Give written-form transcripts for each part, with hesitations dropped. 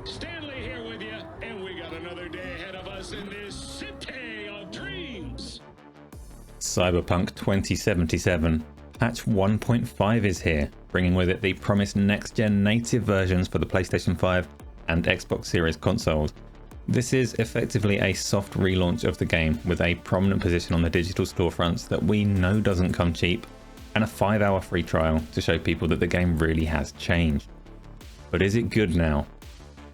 Stanley here with you, and we got another day ahead of us in this city of dreams. Cyberpunk 2077 patch 1.5 is here, bringing with it the promised next-gen native versions for the PlayStation 5 and Xbox Series consoles. This is effectively a soft relaunch of the game with a prominent position on the digital storefronts that we know doesn't come cheap, and a 5-hour free trial to show people that the game really has changed. But is it good now?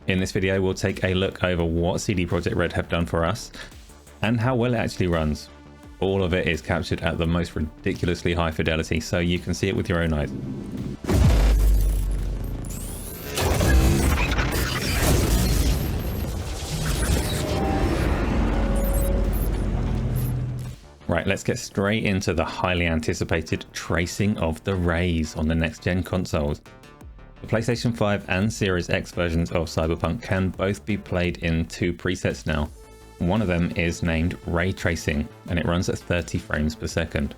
In this video we'll take a look over what CD Projekt Red have done for us and how well it actually runs. All of it is captured at the most ridiculously high fidelity, so you can see it with your own eyes. Right, let's get straight into the highly anticipated tracing of the rays on the next-gen consoles. The PlayStation 5 and Series X versions of Cyberpunk can both be played in two presets now. One of them is named Ray Tracing, and it runs at 30 frames per second.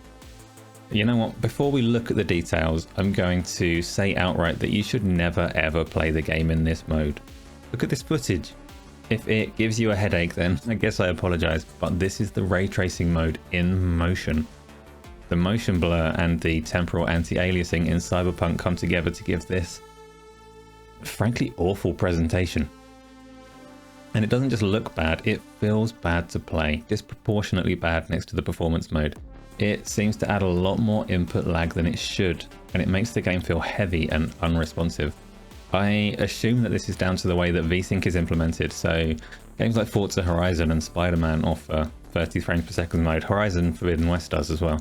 You know what, before we look at the details, I'm going to say outright that you should never ever play the game in this mode. Look at this footage. If it gives you a headache, then I guess I apologize, but this is the ray tracing mode in motion. The motion blur and the temporal anti-aliasing in Cyberpunk come together to give this, frankly, awful presentation. And it doesn't just look bad, it feels bad to play, disproportionately bad next to the performance mode. It seems to add a lot more input lag than it should, and it makes the game feel heavy and unresponsive. I assume that this is down to the way that VSync is implemented, so games like Forza Horizon and Spider-Man offer 30 frames per second mode. Horizon Forbidden West does as well,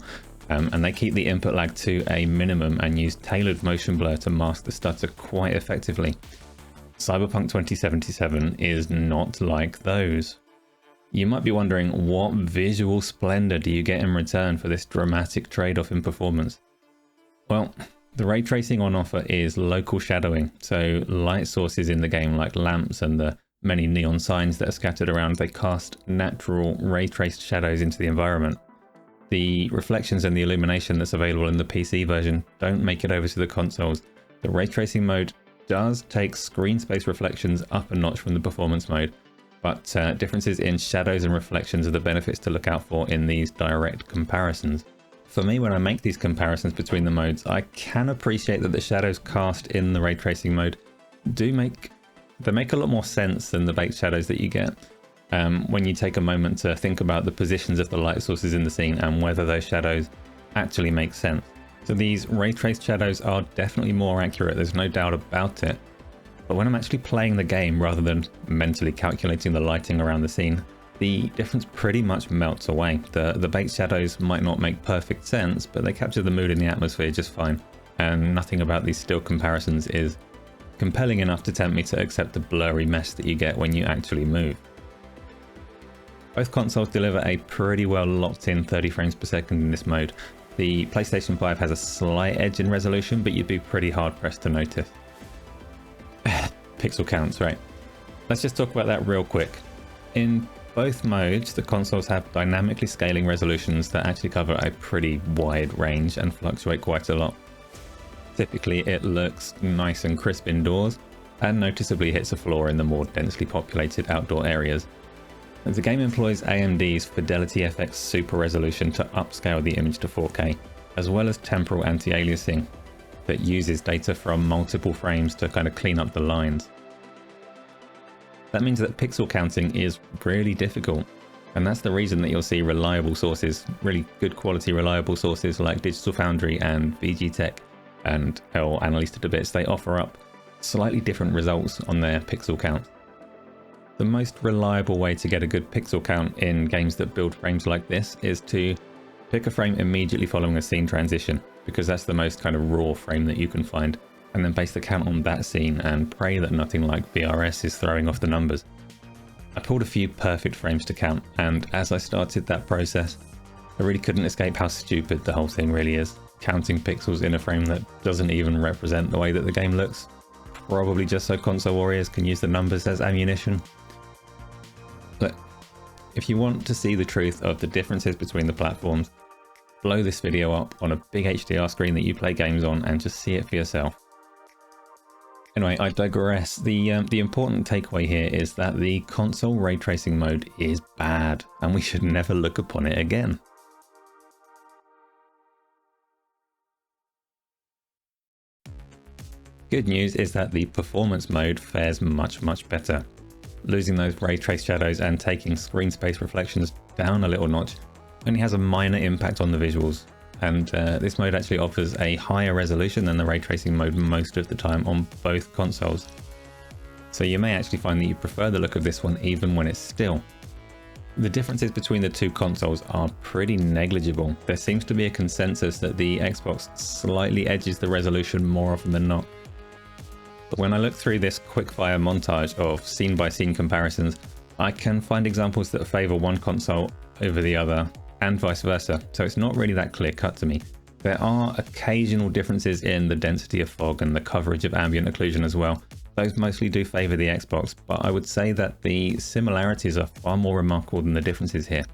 and they keep the input lag to a minimum and use tailored motion blur to mask the stutter quite effectively. Cyberpunk 2077 is not like those. You might be wondering, what visual splendor do you get in return for this dramatic trade-off in performance? Well, the ray tracing on offer is local shadowing, so light sources in the game like lamps and the many neon signs that are scattered around, they cast natural ray traced shadows into the environment. The reflections and the illumination that's available in the PC version don't make it over to the consoles. The ray tracing mode does take screen space reflections up a notch from the performance mode, but differences in shadows and reflections are the benefits to look out for in these direct comparisons. For me, when I make these comparisons between the modes, I can appreciate that the shadows cast in the ray tracing mode make a lot more sense than the baked shadows that you get when you take a moment to think about the positions of the light sources in the scene and whether those shadows actually make sense. So these ray traced shadows are definitely more accurate, there's no doubt about it. But when I'm actually playing the game rather than mentally calculating the lighting around the scene, the difference pretty much melts away. The baked shadows might not make perfect sense, but they capture the mood in the atmosphere just fine. And nothing about these still comparisons is compelling enough to tempt me to accept the blurry mess that you get when you actually move. Both consoles deliver a pretty well locked in 30 frames per second in this mode. The PlayStation 5 has a slight edge in resolution, but you'd be pretty hard pressed to notice. Pixel counts, right? Let's just talk about that real quick. In both modes, the consoles have dynamically scaling resolutions that actually cover a pretty wide range and fluctuate quite a lot. Typically it looks nice and crisp indoors and noticeably hits a floor in the more densely populated outdoor areas. The game employs AMD's Fidelity FX Super Resolution to upscale the image to 4K, as well as temporal anti-aliasing that uses data from multiple frames to kind of clean up the lines. That means that pixel counting is really difficult, and that's the reason that you'll see reliable sources, really good quality reliable sources like Digital Foundry and VG Tech and Analysta to Bits. They offer up slightly different results on their pixel count. The most reliable way to get a good pixel count in games that build frames like this is to pick a frame immediately following a scene transition, because that's the most kind of raw frame that you can find, and then base the count on that scene and pray that nothing like BRS is throwing off the numbers. I pulled a few perfect frames to count, and as I started that process, I really couldn't escape how stupid the whole thing really is. Counting pixels in a frame that doesn't even represent the way that the game looks, probably just so console warriors can use the numbers as ammunition. Look, if you want to see the truth of the differences between the platforms, blow this video up on a big HDR screen that you play games on and just see it for yourself. Anyway, I digress. The important takeaway here is that the console ray tracing mode is bad, and we should never look upon it again. Good news is that the performance mode fares much better. Losing those ray trace shadows and taking screen space reflections down a little notch only has a minor impact on the visuals, and this mode actually offers a higher resolution than the ray tracing mode most of the time on both consoles. So you may actually find that you prefer the look of this one even when it's still. The differences between the two consoles are pretty negligible. There seems to be a consensus that the Xbox slightly edges the resolution more often than not. But when I look through this quickfire montage of scene-by-scene comparisons, I can find examples that favour one console over the other, and vice versa, so it's not really that clear-cut to me. There are occasional differences in the density of fog and the coverage of ambient occlusion as well. Those mostly do favour the Xbox, but I would say that the similarities are far more remarkable than the differences here.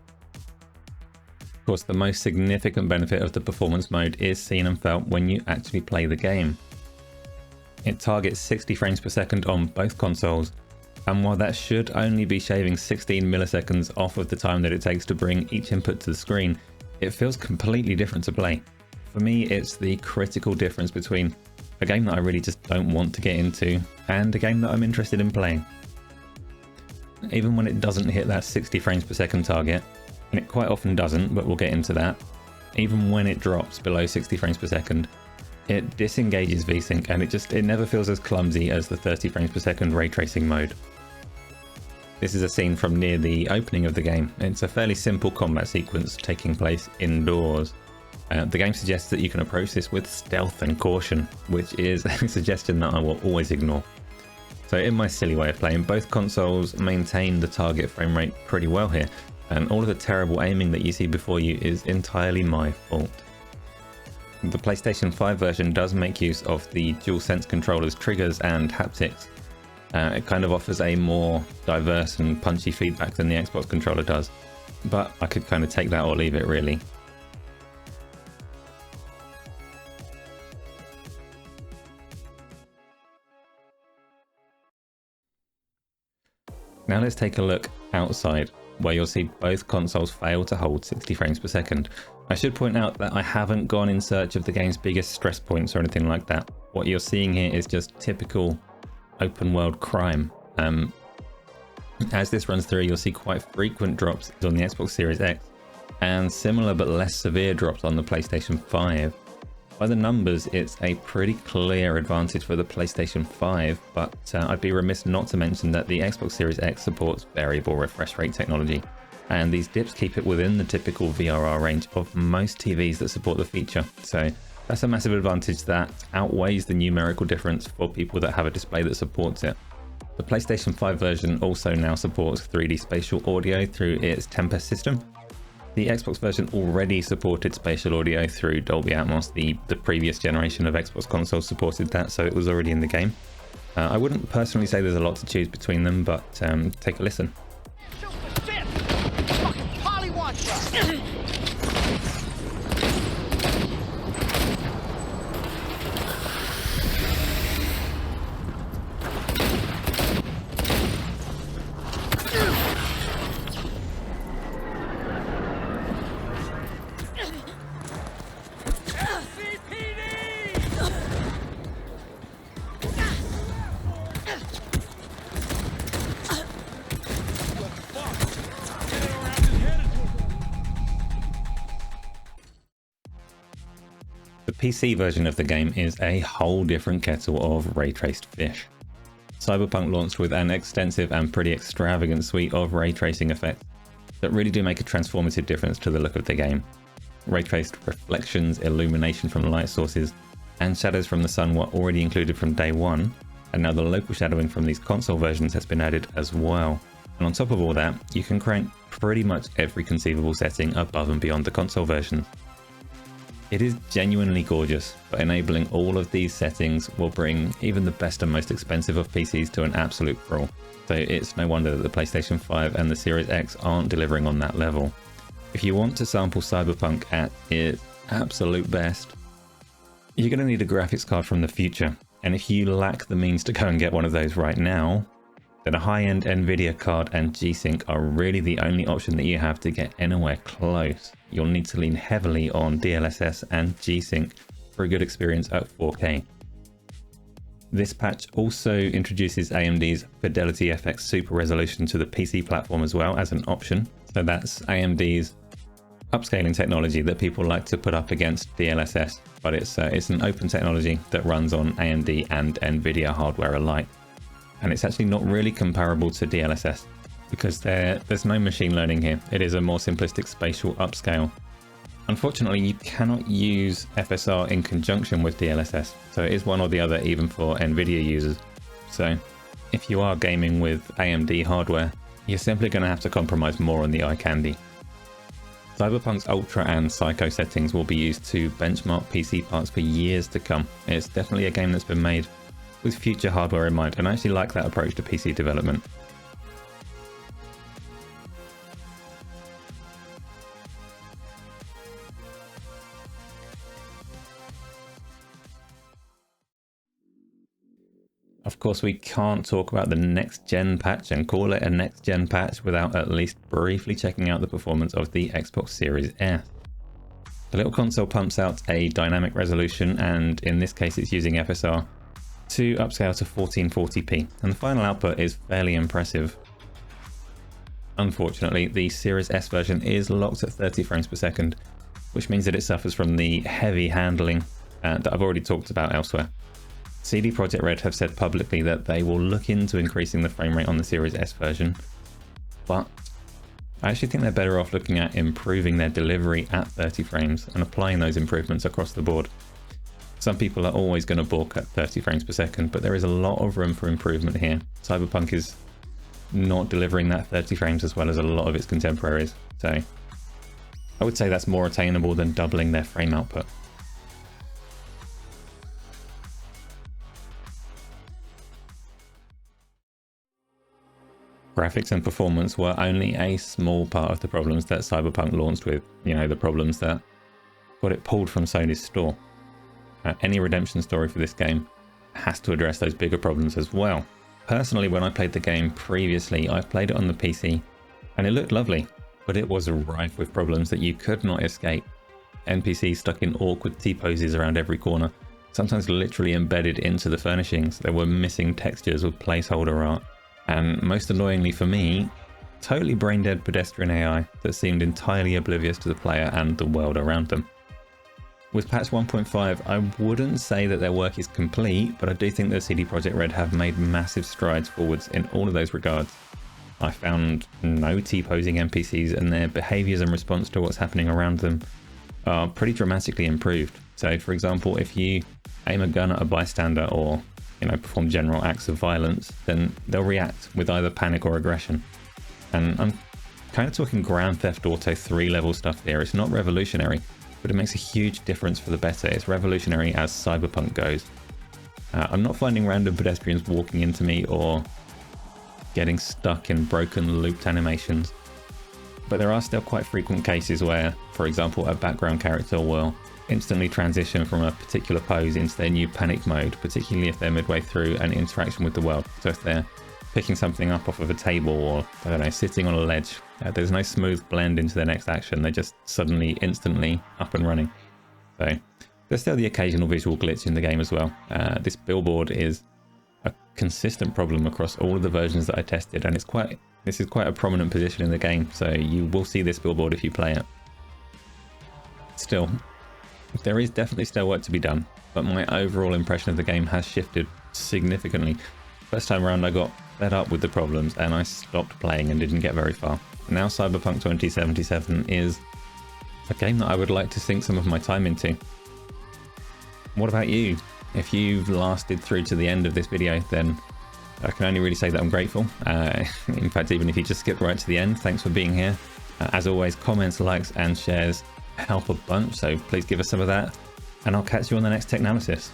Of course, the most significant benefit of the performance mode is seen and felt when you actually play the game. It targets 60 frames per second on both consoles, and while that should only be shaving 16 milliseconds off of the time that it takes to bring each input to the screen, it feels completely different to play. For me, it's the critical difference between a game that I really just don't want to get into and a game that I'm interested in playing. Even when it doesn't hit that 60 frames per second target, and it quite often doesn't, but we'll get into that, even when it drops below 60 frames per second, it disengages VSync and it never feels as clumsy as the 30 frames per second ray tracing mode. This is a scene from near the opening of the game. It's a fairly simple combat sequence taking place indoors. The game suggests that you can approach this with stealth and caution, which is a suggestion that I will always ignore. So in my silly way of playing, both consoles maintain the target frame rate pretty well here, and all of the terrible aiming that you see before you is entirely my fault. The PlayStation 5 version does make use of the DualSense controller's triggers and haptics. It kind of offers a more diverse and punchy feedback than the Xbox controller does, but I could kind of take that or leave it really. Now let's take a look outside, where you'll see both consoles fail to hold 60 frames per second. I should point out that I haven't gone in search of the game's biggest stress points or anything like that. What you're seeing here is just typical open world crime. As this runs through, you'll see quite frequent drops on the Xbox Series X and similar but less severe drops on the PlayStation 5. By the numbers, it's a pretty clear advantage for the PlayStation 5, but I'd be remiss not to mention that the Xbox Series X supports variable refresh rate technology, and these dips keep it within the typical VRR range of most TVs that support the feature. So that's a massive advantage that outweighs the numerical difference for people that have a display that supports it. The PlayStation 5 version also now supports 3D spatial audio through its Tempest system. The Xbox version already supported spatial audio through Dolby Atmos. The previous generation of Xbox consoles supported that, so it was already in the game. I wouldn't personally say there's a lot to choose between them, but take a listen. The PC version of the game is a whole different kettle of ray-traced fish. Cyberpunk launched with an extensive and pretty extravagant suite of ray tracing effects that really do make a transformative difference to the look of the game. Ray-traced reflections, illumination from light sources, and shadows from the sun were already included from day one, and now the local shadowing from these console versions has been added as well. And on top of all that, you can crank pretty much every conceivable setting above and beyond the console version. It is genuinely gorgeous, but enabling all of these settings will bring even the best and most expensive of PCs to an absolute crawl. So it's no wonder that the PlayStation 5 and the Series X aren't delivering on that level. If you want to sample Cyberpunk at its absolute best, you're going to need a graphics card from the future. And if you lack the means to go and get one of those right now, then a high-end Nvidia card and G-Sync are really the only option that you have to get anywhere close. You'll need to lean heavily on DLSS and G-Sync for a good experience at 4K. This patch also introduces AMD's Fidelity FX Super Resolution to the PC platform as well as an option. So that's AMD's upscaling technology that people like to put up against DLSS, but it's an open technology that runs on AMD and Nvidia hardware alike. And it's actually not really comparable to DLSS because there's no machine learning here. It is a more simplistic spatial upscale. Unfortunately, you cannot use FSR in conjunction with DLSS, so it is one or the other even for Nvidia users. So if you are gaming with AMD hardware, you're simply going to have to compromise more on the eye candy. Cyberpunk's Ultra and Psycho settings will be used to benchmark PC parts for years to come. It's definitely a game that's been made with future hardware in mind, and I actually like that approach to PC development. Of course, we can't talk about the next gen patch and call it a next gen patch without at least briefly checking out the performance of the Xbox Series S. The little console pumps out a dynamic resolution, and in this case it's using FSR to upscale to 1440p, and the final output is fairly impressive. Unfortunately, the Series S version is locked at 30 frames per second, which means that it suffers from the heavy handling that I've already talked about elsewhere. CD Projekt Red have said publicly that they will look into increasing the frame rate on the Series S version, but I actually think they're better off looking at improving their delivery at 30 frames and applying those improvements across the board. Some people are always going to balk at 30 frames per second, but there is a lot of room for improvement here. Cyberpunk is not delivering that 30 frames as well as a lot of its contemporaries, so I would say that's more attainable than doubling their frame output. Graphics and performance were only a small part of the problems that Cyberpunk launched with, the problems that got it pulled from Sony's store. Any redemption story for this game has to address those bigger problems as well. Personally, when I played the game previously, I played it on the PC and it looked lovely, but it was rife with problems that you could not escape. NPCs stuck in awkward T-poses around every corner, sometimes literally embedded into the furnishings. There were missing textures with placeholder art. And most annoyingly for me, totally brain-dead pedestrian AI that seemed entirely oblivious to the player and the world around them. With patch 1.5, I wouldn't say that their work is complete, but I do think that CD Projekt Red have made massive strides forwards in all of those regards. I found no T-posing NPCs, and their behaviours and response to what's happening around them are pretty dramatically improved. So for example, if you aim a gun at a bystander or perform general acts of violence, then they'll react with either panic or aggression. And I'm kind of talking Grand Theft Auto 3 level stuff here. It's not revolutionary, but it makes a huge difference for the better. It's revolutionary as Cyberpunk goes. I'm not finding random pedestrians walking into me or getting stuck in broken looped animations, but there are still quite frequent cases where, for example, a background character will instantly transition from a particular pose into their new panic mode, particularly if they're midway through an interaction with the world. So if they're picking something up off of a table or, I don't know, sitting on a ledge, there's no smooth blend into their next action. They're just suddenly, instantly up and running. So there's still the occasional visual glitch in the game as well. This billboard is a consistent problem across all of the versions that I tested, and this is quite a prominent position in the game, so you will see this billboard if you play it. Still, there is definitely still work to be done, but my overall impression of the game has shifted significantly. First time around I got fed up with the problems and I stopped playing and didn't get very far. Now Cyberpunk 2077 is a game that I would like to sink some of my time into. What about you? If you've lasted through to the end of this video, then I can only really say that I'm grateful. In fact, even if you just skipped right to the end, thanks for being here. As always, comments, likes and shares help a bunch, so please give us some of that, and I'll catch you on the next Technalysis.